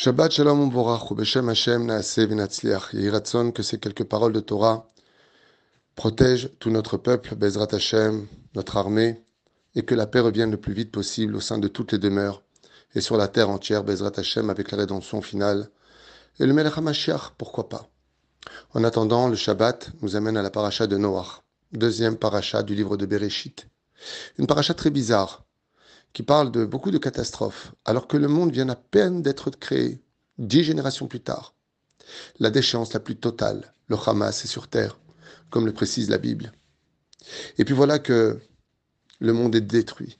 Shabbat Shalom Uvorach, Beshem Hashem Naaseh V'Natzliach. Yehi Ratzon que ces quelques paroles de Torah protègent tout notre peuple, Bezrat Hashem, notre armée, et que la paix revienne le plus vite possible au sein de toutes les demeures et sur la terre entière, Bezrat Hashem, avec la rédemption finale. Et le Melech HaMashiach, pourquoi pas? En attendant, le Shabbat nous amène à la paracha de Noach, deuxième paracha du livre de Bereshit. Une paracha très bizarre, qui parle de beaucoup de catastrophes, alors que le monde vient à peine d'être créé, 10 générations plus tard. La déchéance la plus totale, le Hamas est sur terre, comme le précise la Bible. Et puis voilà que le monde est détruit,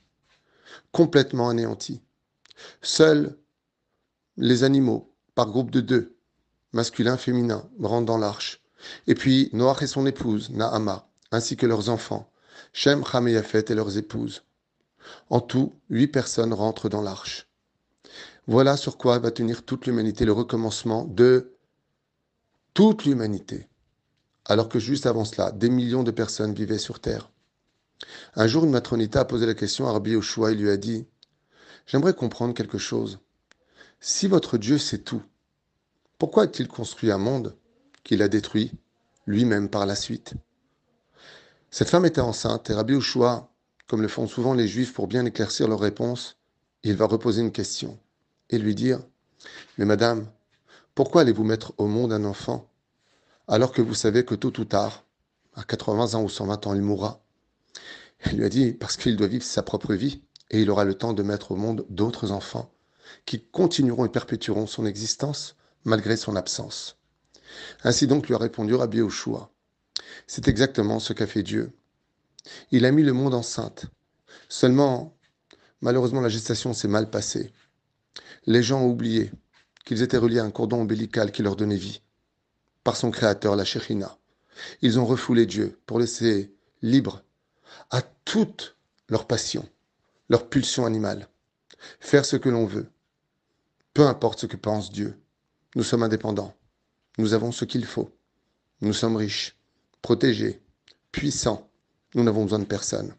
complètement anéanti. Seuls les animaux, par groupe de 2, masculin, féminin, rentrent dans l'arche. Et puis Noach et son épouse, Naama, ainsi que leurs enfants, Shem, Ham et Yafet et leurs épouses. En tout, 8 personnes rentrent dans l'arche. Voilà sur quoi va tenir toute l'humanité, le recommencement de toute l'humanité. Alors que juste avant cela, des millions de personnes vivaient sur Terre. Un jour, une matronita a posé la question à Rabbi Yoshua et lui a dit « J'aimerais comprendre quelque chose. Si votre Dieu sait tout, pourquoi a-t-il construit un monde qu'il a détruit lui-même par la suite ?» Cette femme était enceinte et Rabbi Yoshua, comme le font souvent les Juifs pour bien éclaircir leur réponse, il va reposer une question et lui dire « Mais madame, pourquoi allez-vous mettre au monde un enfant alors que vous savez que tôt ou tard, à 80 ans ou 120 ans, il mourra ?» Il lui a dit « Parce qu'il doit vivre sa propre vie et il aura le temps de mettre au monde d'autres enfants qui continueront et perpétueront son existence malgré son absence. » Ainsi donc lui a répondu Rabbi Yoshua. C'est exactement ce qu'a fait Dieu. Il a mis le monde enceinte. Seulement, malheureusement, la gestation s'est mal passée. Les gens ont oublié qu'ils étaient reliés à un cordon ombilical qui leur donnait vie, par son créateur, la Shekhinah. Ils ont refoulé Dieu pour laisser libre à toute leur passion, leur pulsion animale, faire ce que l'on veut, peu importe ce que pense Dieu. Nous sommes indépendants, nous avons ce qu'il faut, nous sommes riches, protégés, puissants, nous n'avons besoin de personne.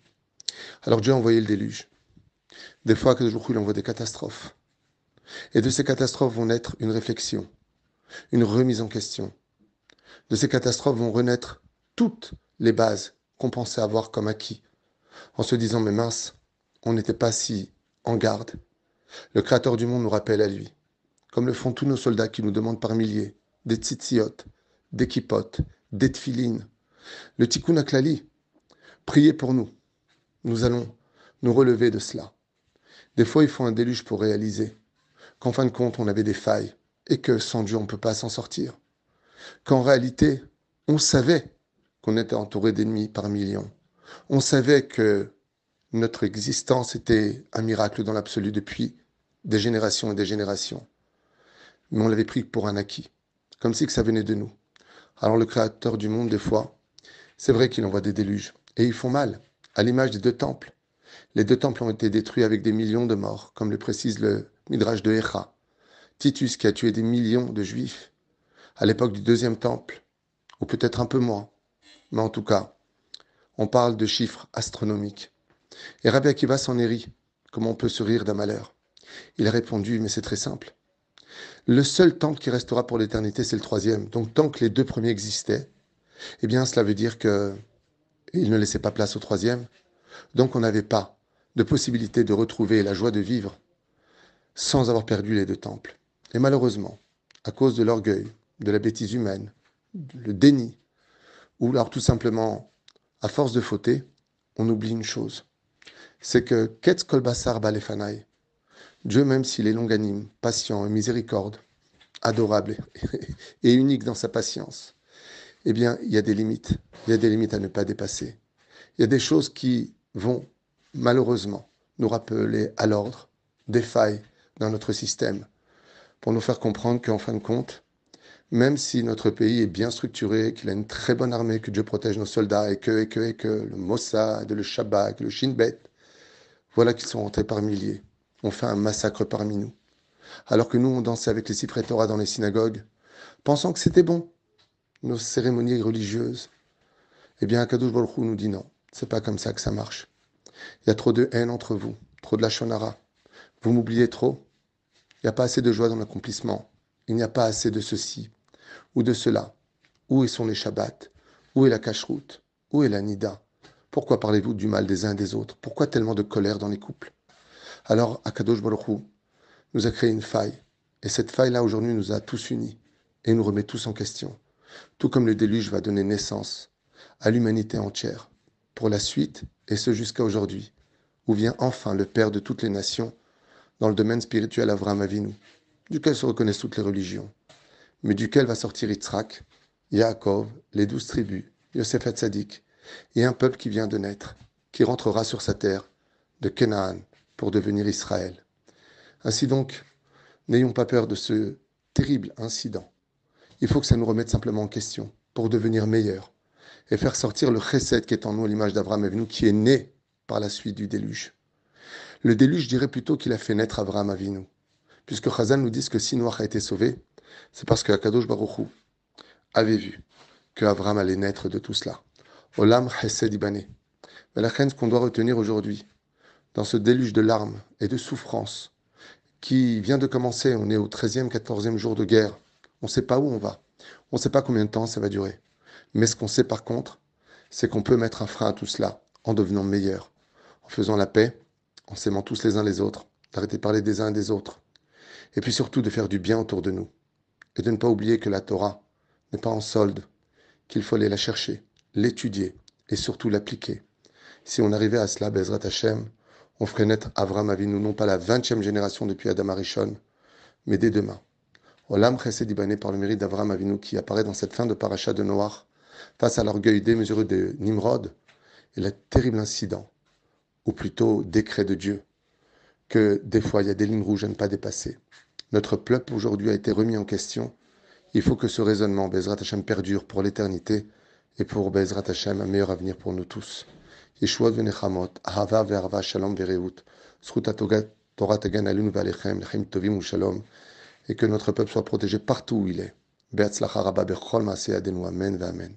Alors Dieu a envoyé le déluge. Des fois, que jour il envoie des catastrophes. Et de ces catastrophes vont naître une réflexion, une remise en question. De ces catastrophes vont renaître toutes les bases qu'on pensait avoir comme acquis, en se disant, mais mince, on n'était pas si en garde. Le Créateur du monde nous rappelle à lui, comme le font tous nos soldats qui nous demandent par milliers, des tzitziot, des kippotes, des tfilines. Le tikkun haklali, priez pour nous. Nous allons nous relever de cela. Des fois, il faut un déluge pour réaliser qu'en fin de compte, on avait des failles et que sans Dieu, on ne peut pas s'en sortir. Qu'en réalité, on savait qu'on était entouré d'ennemis par millions. On savait que notre existence était un miracle dans l'absolu depuis des générations et des générations. Mais on l'avait pris pour un acquis, comme si que ça venait de nous. Alors le Créateur du monde, des fois, c'est vrai qu'il envoie des déluges. Et ils font mal, à l'image des 2 temples. Les 2 temples ont été détruits avec des millions de morts, comme le précise le Midrash de Echa. Titus qui a tué des millions de Juifs à l'époque du 2e temple, ou peut-être un peu moins. Mais en tout cas, on parle de chiffres astronomiques. Et Rabbi Akiva s'en est ri. Comment on peut se rire d'un malheur? Il a répondu, mais c'est très simple. Le seul temple qui restera pour l'éternité, c'est le 3e. Donc tant que les 2 premiers existaient, eh bien cela veut dire qu'il ne laissait pas place au 3e. Donc on n'avait pas de possibilité de retrouver la joie de vivre sans avoir perdu les 2 temples. Et malheureusement, à cause de l'orgueil, de la bêtise humaine, le déni, ou alors tout simplement, à force de fauter, on oublie une chose. C'est que Ketz Kol Basar Balefanai, Dieu même s'il est longanime, patient et miséricorde, adorable et unique dans sa patience, eh bien, il y a des limites. Il y a des limites à ne pas dépasser. Il y a des choses qui vont, malheureusement, nous rappeler à l'ordre des failles dans notre système pour nous faire comprendre qu'en fin de compte, même si notre pays est bien structuré, qu'il a une très bonne armée, que Dieu protège nos soldats et que le Mossad, le Shabak, le Shin Bet, voilà qu'ils sont rentrés par milliers. On fait un massacre parmi nous. Alors que nous, on dansait avec les cyprès Torah dans les synagogues, pensant que c'était bon, nos cérémonies religieuses. Eh bien, Akadosh Baruch Hu nous dit non, c'est pas comme ça que ça marche. Il y a trop de haine entre vous, trop de la shonara. Vous m'oubliez trop. Il n'y a pas assez de joie dans l'accomplissement. Il n'y a pas assez de ceci ou de cela. Où sont les Shabbats? Où est la cacheroute? Où est la nida? Pourquoi parlez-vous du mal des uns et des autres? Pourquoi tellement de colère dans les couples? Alors, Akadosh Baruch Hu nous a créé une faille. Et cette faille-là, aujourd'hui, nous a tous unis et nous remet tous en question. Tout comme le déluge va donner naissance à l'humanité entière. Pour la suite, et ce jusqu'à aujourd'hui, où vient enfin le Père de toutes les nations, dans le domaine spirituel Avraham Avinu, duquel se reconnaissent toutes les religions, mais duquel va sortir Yitzhak, Yaakov, les 12 tribus, Yosef Hatzadik, et un peuple qui vient de naître, qui rentrera sur sa terre, de Canaan, pour devenir Israël. Ainsi donc, n'ayons pas peur de ce terrible incident. Il faut que ça nous remette simplement en question, pour devenir meilleurs, et faire sortir le chesed qui est en nous, l'image d'Avraham Avinu, qui est né par la suite du déluge. Le déluge, je dirais plutôt qu'il a fait naître Avraham Avinu, puisque Chazal nous dit que si Noach a été sauvé, c'est parce que Akadosh Baruch Hu avait vu que Avraham allait naître de tout cela. Olam chesed ibané. Mais la reine, ce qu'on doit retenir aujourd'hui, dans ce déluge de larmes et de souffrances, qui vient de commencer, on est au 13e, 14e jour de guerre, on ne sait pas où on va, on ne sait pas combien de temps ça va durer. Mais ce qu'on sait par contre, c'est qu'on peut mettre un frein à tout cela en devenant meilleur, en faisant la paix, en s'aimant tous les uns les autres, d'arrêter de parler des uns et des autres, et puis surtout de faire du bien autour de nous, et de ne pas oublier que la Torah n'est pas en solde, qu'il faut aller la chercher, l'étudier, et surtout l'appliquer. Si on arrivait à cela, Bezrat Hashem, on ferait naître Avraham Avinu, non pas la 20e génération depuis Adam Arishon, mais dès demain. Olam Chesed Ibané par le mérite d'Avraham Avinu qui apparaît dans cette fin de paracha de Noach, face à l'orgueil démesuré de Nimrod et le terrible incident, ou plutôt décret de Dieu, que des fois il y a des lignes rouges à ne pas dépasser. Notre peuple aujourd'hui a été remis en question. Il faut que ce raisonnement, Bezrat Hashem, perdure pour l'éternité et pour Bezrat Hashem, un meilleur avenir pour nous tous. Yeshua v'nechamot, ahava ve'arva, shalom ve'reut, zchut Torah tagan alinu ve'alechem, lechem tovim u'shalom, et que notre peuple soit protégé partout où il est. Be'atzlacha rabba bechol ma'aseh yadenu, amen ve'amen.